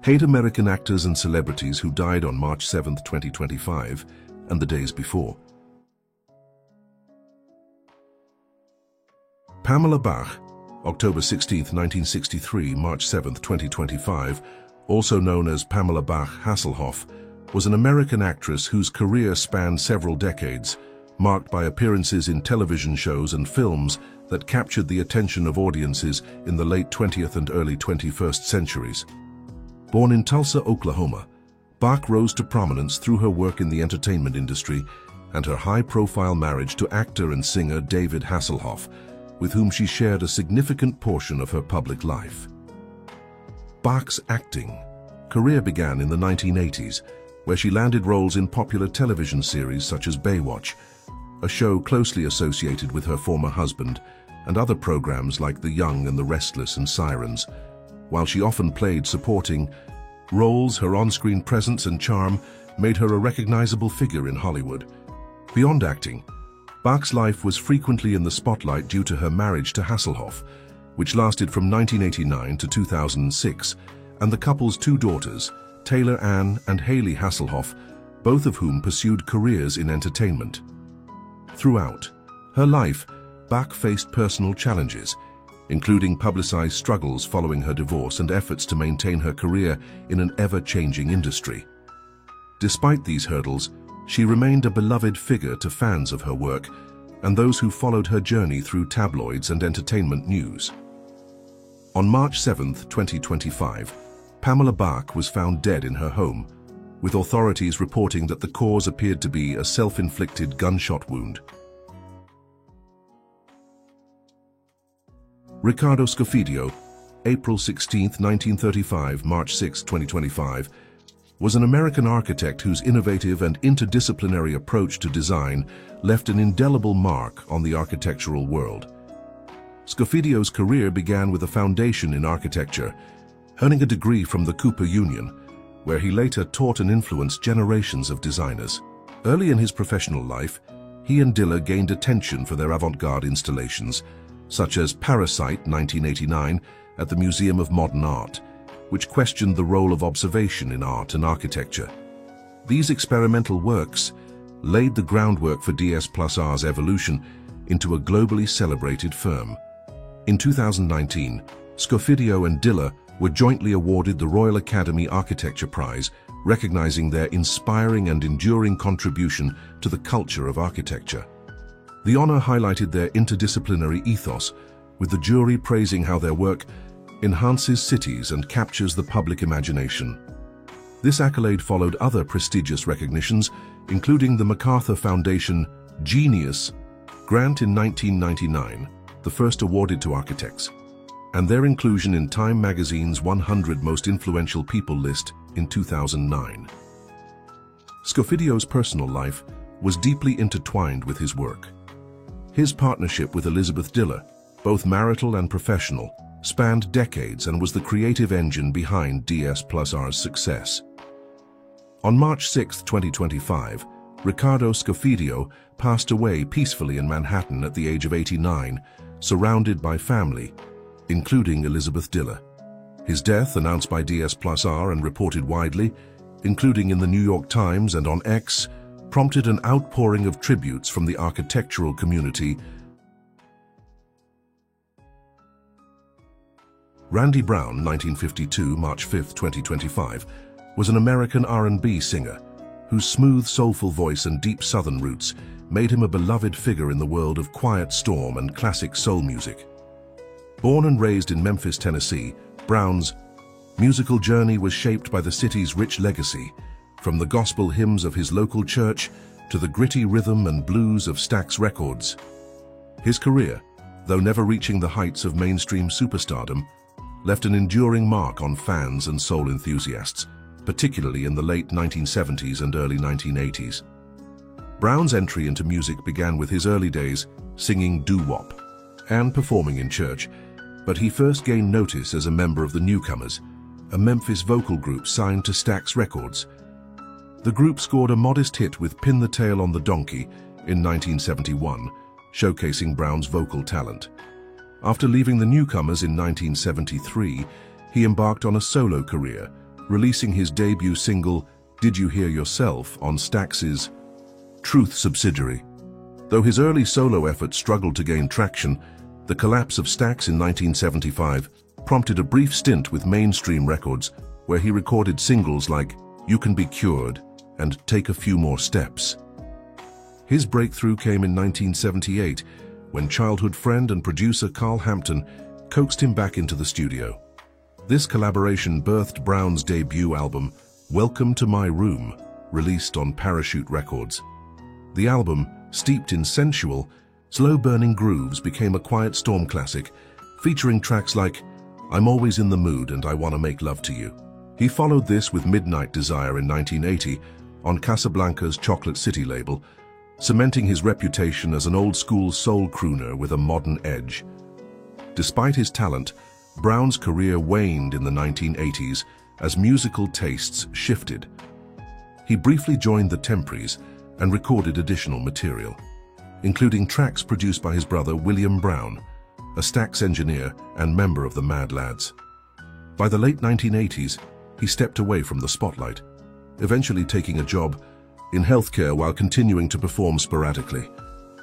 8 American actors and celebrities who died on March 7, 2025, and the days before. Pamela Bach, October 16, 1963, March 7, 2025, also known as Pamela Bach Hasselhoff, was an American actress whose career spanned several decades, marked by appearances in television shows and films that captured the attention of audiences in the late 20th and early 21st centuries. Born in Tulsa, Oklahoma, Bach rose to prominence through her work in the entertainment industry and her high-profile marriage to actor and singer David Hasselhoff, with whom she shared a significant portion of her public life. Bach's acting career began in the 1980s, where she landed roles in popular television series such as Baywatch, a show closely associated with her former husband, and other programs like The Young and the Restless and Sirens. While she often played supporting roles, her on-screen presence and charm made her a recognizable figure in Hollywood. Beyond acting, Bach's life was frequently in the spotlight due to her marriage to Hasselhoff, which lasted from 1989 to 2006, and the couple's 2 daughters, Taylor Ann and Haley Hasselhoff, both of whom pursued careers in entertainment. Throughout her life, Bach faced personal challenges, including publicized struggles following her divorce and efforts to maintain her career in an ever-changing industry. Despite these hurdles, she remained a beloved figure to fans of her work and those who followed her journey through tabloids and entertainment news. On March 7, 2025, Pamela Bach was found dead in her home, with authorities reporting that the cause appeared to be a self-inflicted gunshot wound. Riccardo Scofidio, April 16, 1935, March 6, 2025, was an American architect whose innovative and interdisciplinary approach to design left an indelible mark on the architectural world. Scofidio's career began with a foundation in architecture, earning a degree from the Cooper Union, where he later taught and influenced generations of designers. Early in his professional life, he and Diller gained attention for their avant-garde installations, such as Parasite 1989 at the Museum of Modern Art, which questioned the role of observation in art and architecture. These experimental works laid the groundwork for DS+R's evolution into a globally celebrated firm. In 2019, Scofidio and Diller were jointly awarded the Royal Academy Architecture Prize, recognizing their inspiring and enduring contribution to the culture of architecture. The honor highlighted their interdisciplinary ethos, with the jury praising how their work enhances cities and captures the public imagination. This accolade followed other prestigious recognitions, including the MacArthur Foundation Genius Grant in 1999, the first awarded to architects, and their inclusion in Time magazine's 100 Most Influential People list in 2009. Scofidio's personal life was deeply intertwined with his work. His partnership with Elizabeth Diller, both marital and professional, spanned decades and was the creative engine behind DS+R's success. On March 6, 2025, Riccardo Scofidio passed away peacefully in Manhattan at the age of 89, surrounded by family, including Elizabeth Diller. His death, announced by DS+R and reported widely, including in the New York Times and on X, prompted an outpouring of tributes from the architectural community. Randy Brown, 1952, March 5, 2025, was an American R&B singer whose smooth, soulful voice and deep Southern roots made him a beloved figure in the world of Quiet Storm and classic soul music. Born and raised in Memphis, Tennessee, Brown's musical journey was shaped by the city's rich legacy, from the gospel hymns of his local church to the gritty rhythm and blues of Stax Records. His career, though never reaching the heights of mainstream superstardom, left an enduring mark on fans and soul enthusiasts, particularly in the late 1970s and early 1980s. Brown's entry into music began with his early days singing doo-wop and performing in church, but he first gained notice as a member of the Newcomers, a Memphis vocal group signed to Stax Records. The group scored a modest hit with Pin the Tail on the Donkey in 1971, showcasing Brown's vocal talent. After leaving the Newcomers in 1973, he embarked on a solo career, releasing his debut single, Did You Hear Yourself, on Stax's Truth subsidiary. Though his early solo efforts struggled to gain traction, the collapse of Stax in 1975 prompted a brief stint with Mainstream Records, where he recorded singles like You Can Be Cured and Take a Few More Steps. His breakthrough came in 1978, when childhood friend and producer Carl Hampton coaxed him back into the studio. This collaboration birthed Brown's debut album, Welcome to My Room, released on Parachute Records. The album, steeped in sensual, slow-burning grooves, became a Quiet Storm classic, featuring tracks like I'm Always in the Mood and I Wanna Make Love to You. He followed this with Midnight Desire in 1980 on Casablanca's Chocolate City label, cementing his reputation as an old-school soul crooner with a modern edge. Despite his talent, Brown's career waned in the 1980s as musical tastes shifted. He briefly joined the Tempreys and recorded additional material, including tracks produced by his brother William Brown, a Stax engineer and member of the Mad Lads. By the late 1980s, he stepped away from the spotlight, eventually taking a job in healthcare while continuing to perform sporadically.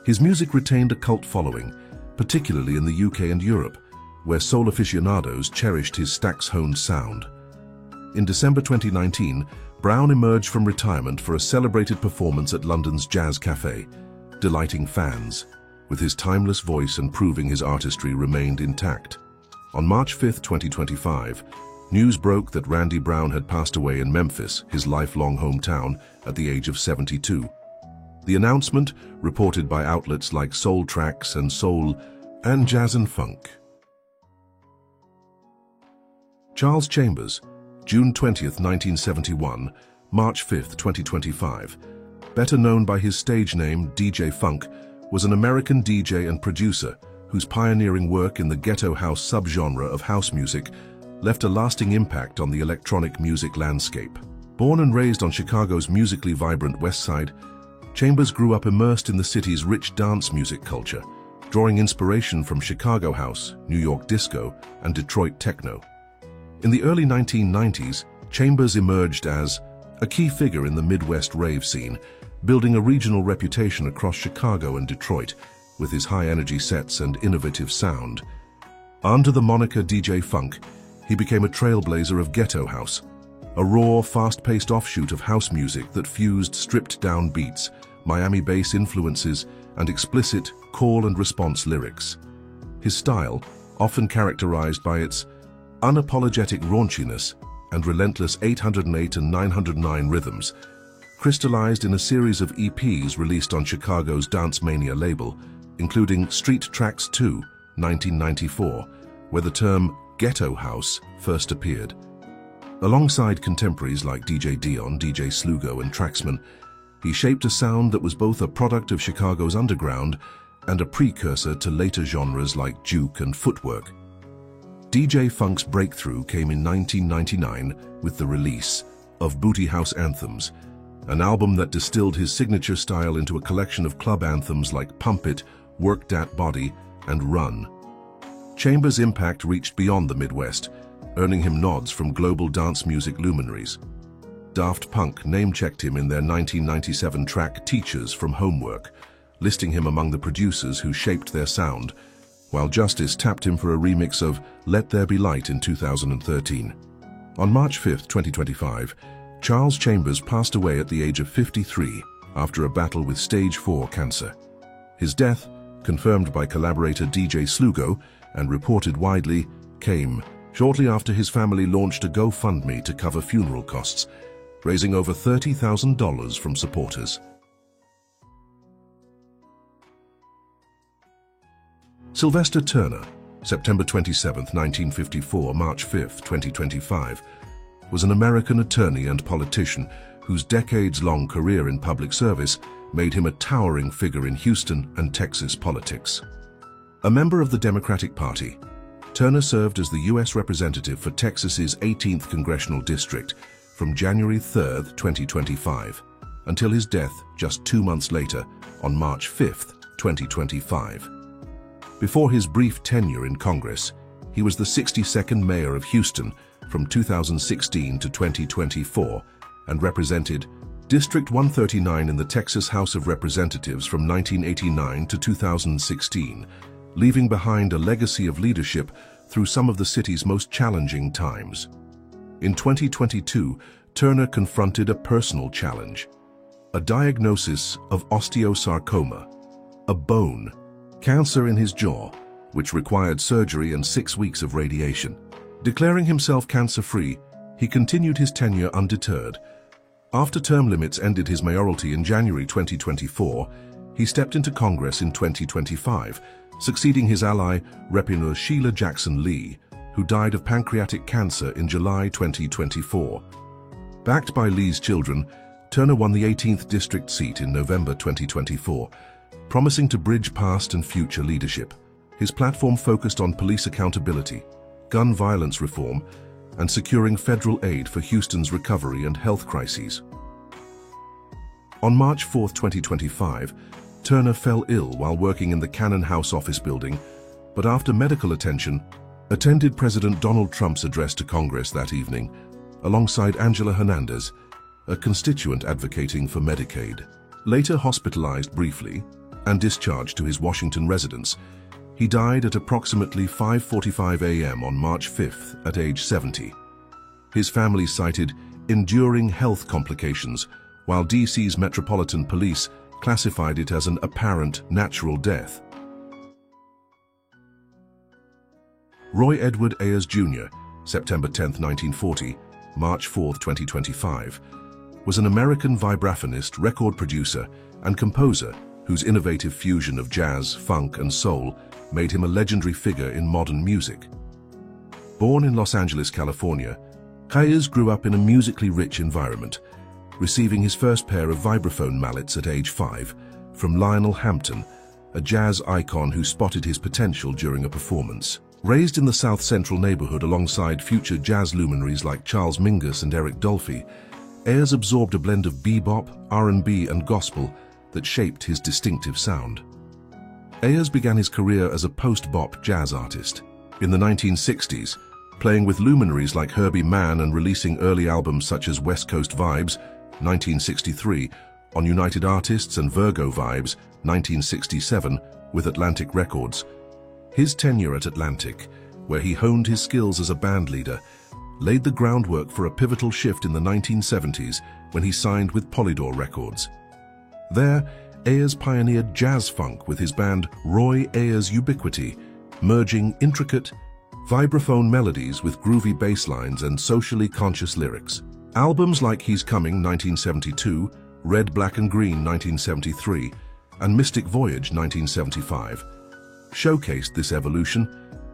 His music retained a cult following, particularly in the UK and Europe, where soul aficionados cherished his Stax-honed sound. In December 2019, Brown emerged from retirement for a celebrated performance at London's Jazz Cafe, delighting fans, with his timeless voice and proving his artistry remained intact. On March 5, 2025, news broke that Randy Brown had passed away in Memphis, his lifelong hometown, at the age of 72. The announcement, reported by outlets like Soul Tracks and Soul and Jazz and Funk. Charles Chambers, June 20, 1971, March 5, 2025, better known by his stage name DJ Funk, was an American DJ and producer whose pioneering work in the ghetto house subgenre of house music left a lasting impact on the electronic music landscape. Born and raised on Chicago's musically vibrant West Side, Chambers grew up immersed in the city's rich dance music culture, drawing inspiration from Chicago house, New York disco, and Detroit techno. In the early 1990s, Chambers emerged as a key figure in the Midwest rave scene, building a regional reputation across Chicago and Detroit with his high-energy sets and innovative sound. Under the moniker DJ Funk, he became a trailblazer of ghetto house, a raw, fast-paced offshoot of house music that fused stripped-down beats, Miami bass influences, and explicit call-and-response lyrics. His style, often characterized by its unapologetic raunchiness and relentless 808 and 909 rhythms, crystallized in a series of EPs released on Chicago's Dance Mania label, including Street Tracks 2, 1994, where the term ghetto house first appeared. Alongside contemporaries like DJ Dion, DJ Slugo, and Traxman, he shaped a sound that was both a product of Chicago's underground and a precursor to later genres like juke and footwork. DJ Funk's breakthrough came in 1999 with the release of Booty House Anthems, an album that distilled his signature style into a collection of club anthems like Pump It, Work Dat Body, and Run. Chambers' impact reached beyond the Midwest, earning him nods from global dance music luminaries. Daft Punk name-checked him in their 1997 track Teachers from Homework, listing him among the producers who shaped their sound, while Justice tapped him for a remix of Let There Be Light in 2013. On March 5, 2025, Charles Chambers passed away at the age of 53 after a battle with stage 4 cancer. His death, confirmed by collaborator DJ Slugo and reported widely, came shortly after his family launched a GoFundMe to cover funeral costs, raising over $30,000 from supporters. Sylvester Turner, September 27, 1954, March 5, 2025, was an American attorney and politician whose decades-long career in public service made him a towering figure in Houston and Texas politics. A member of the Democratic Party, Turner served as the U.S. Representative for Texas's 18th Congressional District from January 3, 2025, until his death just 2 months later on March 5, 2025. Before his brief tenure in Congress, he was the 62nd mayor of Houston, from 2016 to 2024 and represented District 139 in the Texas House of Representatives from 1989 to 2016, leaving behind a legacy of leadership through some of the city's most challenging times. In 2022, Turner confronted a personal challenge: a diagnosis of osteosarcoma, a bone cancer in his jaw, which required surgery and 6 weeks of radiation. Declaring himself cancer-free, he continued his tenure undeterred. After term limits ended his mayoralty in January 2024, he stepped into Congress in 2025, succeeding his ally, Rep. Sheila Jackson Lee, who died of pancreatic cancer in July 2024. Backed by Lee's children, Turner won the 18th district seat in November 2024, promising to bridge past and future leadership. His platform focused on police accountability, gun violence reform, and securing federal aid for Houston's recovery and health crises. On March 4, 2025, Turner fell ill while working in the Cannon House office building, but after medical attention, attended President Donald Trump's address to Congress that evening, alongside Angela Hernandez, a constituent advocating for Medicaid. Later hospitalized briefly and discharged to his Washington residence, he died at approximately 5:45 a.m. on March 5th at age 70. His family cited enduring health complications, while DC's Metropolitan Police classified it as an apparent natural death. Roy Edward Ayers Jr., September 10, 1940, March 4, 2025, was an American vibraphonist, record producer, and composer whose innovative fusion of jazz, funk, and soul made him a legendary figure in modern music. Born in Los Angeles, California, Ayers grew up in a musically rich environment, receiving his first pair of vibraphone mallets at age 5 from Lionel Hampton, a jazz icon who spotted his potential during a performance. Raised in the South Central neighborhood alongside future jazz luminaries like Charles Mingus and Eric Dolphy, Ayers absorbed a blend of bebop, R&B, and gospel that shaped his distinctive sound. Ayers began his career as a post-bop jazz artist. In the 1960s, playing with luminaries like Herbie Mann and releasing early albums such as West Coast Vibes, 1963, on United Artists, and Virgo Vibes, 1967, with Atlantic Records. His tenure at Atlantic, where he honed his skills as a band leader, laid the groundwork for a pivotal shift in the 1970s when he signed with Polydor Records. There, Ayers pioneered jazz funk with his band Roy Ayers Ubiquity, merging intricate, vibraphone melodies with groovy bass lines and socially conscious lyrics. Albums like He's Coming, 1972, Red, Black and Green, 1973, and Mystic Voyage, 1975, showcased this evolution,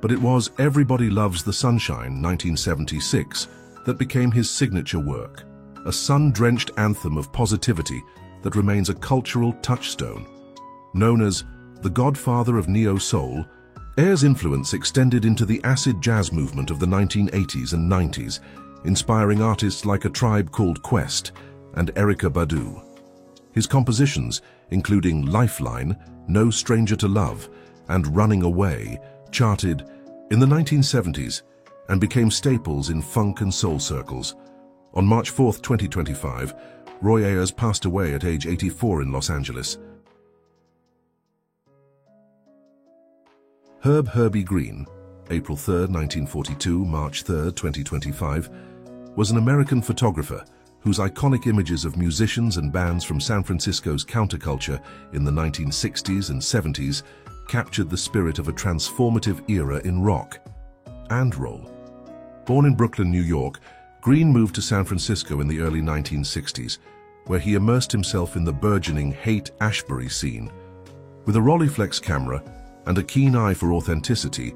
but it was Everybody Loves the Sunshine, 1976, that became his signature work, a sun-drenched anthem of positivity that remains a cultural touchstone. Known as the godfather of neo-soul, Ayers' influence extended into the acid jazz movement of the 1980s and 90s, inspiring artists like A Tribe Called Quest and Erykah Badu. His compositions, including Lifeline, No Stranger to Love, and Running Away, charted in the 1970s and became staples in funk and soul circles. On March 4, 2025, Roy Ayers passed away at age 84 in Los Angeles. Herb Herbie Green, April 3, 1942, March 3, 2025, was an American photographer whose iconic images of musicians and bands from San Francisco's counterculture in the 1960s and 70s captured the spirit of a transformative era in rock and roll. Born in Brooklyn, New York, Green moved to San Francisco in the early 1960s, where he immersed himself in the burgeoning Haight-Ashbury scene. With a Rolleiflex camera and a keen eye for authenticity,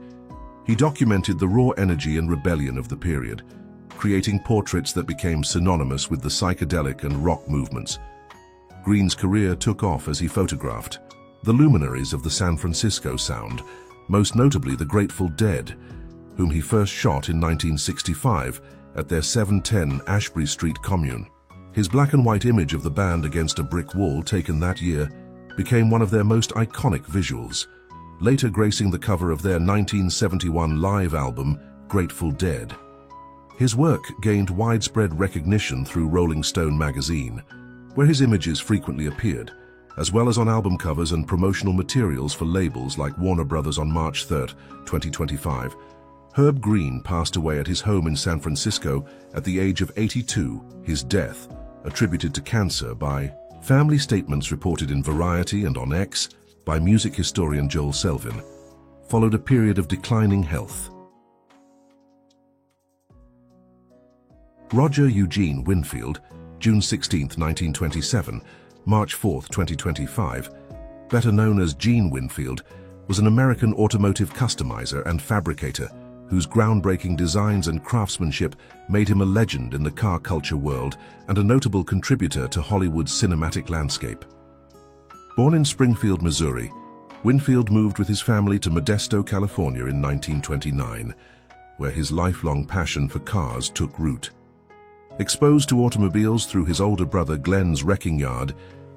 he documented the raw energy and rebellion of the period, creating portraits that became synonymous with the psychedelic and rock movements. Green's career took off as he photographed the luminaries of the San Francisco sound, most notably the Grateful Dead, whom he first shot in 1965 at their 710 Ashbury Street commune. His black and white image of the band against a brick wall taken that year became one of their most iconic visuals, later gracing the cover of their 1971 live album, Grateful Dead. His work gained widespread recognition through Rolling Stone magazine, where his images frequently appeared, as well as on album covers and promotional materials for labels like Warner Brothers. On March 3, 2025, Herb Green passed away at his home in San Francisco at the age of 82, his death, attributed to cancer by family statements reported in Variety and on X by music historian Joel Selvin, followed a period of declining health. Roger Eugene Winfield, June 16, 1927, March 4, 2025, better known as Gene Winfield, was an American automotive customizer and fabricator whose groundbreaking designs and craftsmanship made him a legend in the car culture world and a notable contributor to Hollywood's cinematic landscape. Born in Springfield, Missouri, Winfield moved with his family to Modesto, California in 1929, where his lifelong passion for cars took root. Exposed to automobiles through his older brother Glenn's wrecking yard,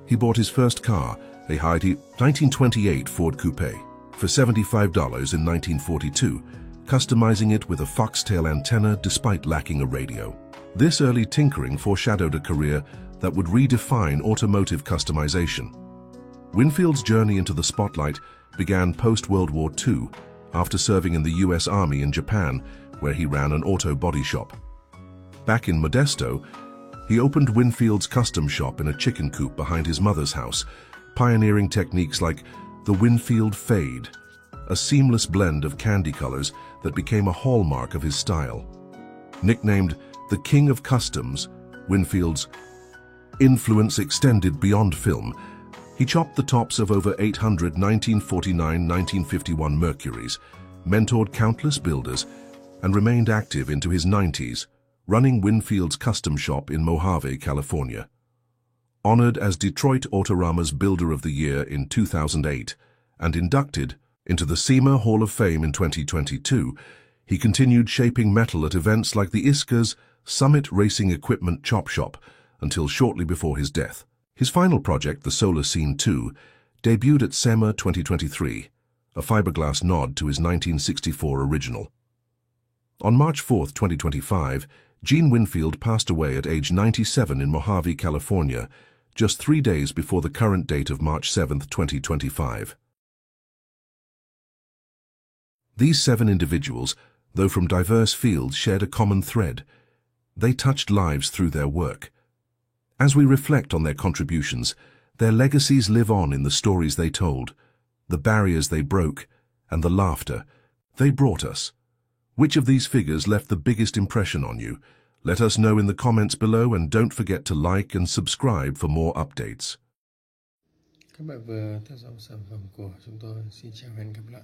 he bought his first car, a Heidi 1928 Ford Coupe, for $75 in 1942, customizing it with a foxtail antenna despite lacking a radio. This early tinkering foreshadowed a career that would redefine automotive customization. Winfield's journey into the spotlight began post-World War II, after serving in the U.S. Army in Japan, where he ran an auto body shop. Back in Modesto, he opened Winfield's custom shop in a chicken coop behind his mother's house, pioneering techniques like the Winfield Fade, a seamless blend of candy colors that became a hallmark of his style. Nicknamed the King of Customs, Winfield's influence extended beyond film. He chopped the tops of over 800 1949-1951 Mercuries, mentored countless builders, and remained active into his 90s, running Winfield's custom shop in Mojave, California. Honored as Detroit Autorama's Builder of the Year in 2008 and inducted into the SEMA Hall of Fame in 2022, he continued shaping metal at events like the ISCA's Summit Racing Equipment Chop Shop until shortly before his death. His final project, the Solar Scene 2, debuted at SEMA 2023, a fiberglass nod to his 1964 original. On March 4, 2025, Gene Winfield passed away at age 97 in Mojave, California, just 3 days before the current date of March 7, 2025. These 7 individuals, though from diverse fields, shared a common thread. They touched lives through their work. As we reflect on their contributions, their legacies live on in the stories they told, the barriers they broke, and the laughter they brought us. Which of these figures left the biggest impression on you? Let us know in the comments below, and don't forget to like and subscribe for more updates. Các bạn vừa theo dõi sản phẩm của chúng tôi. Xin chào và hẹn gặp lại.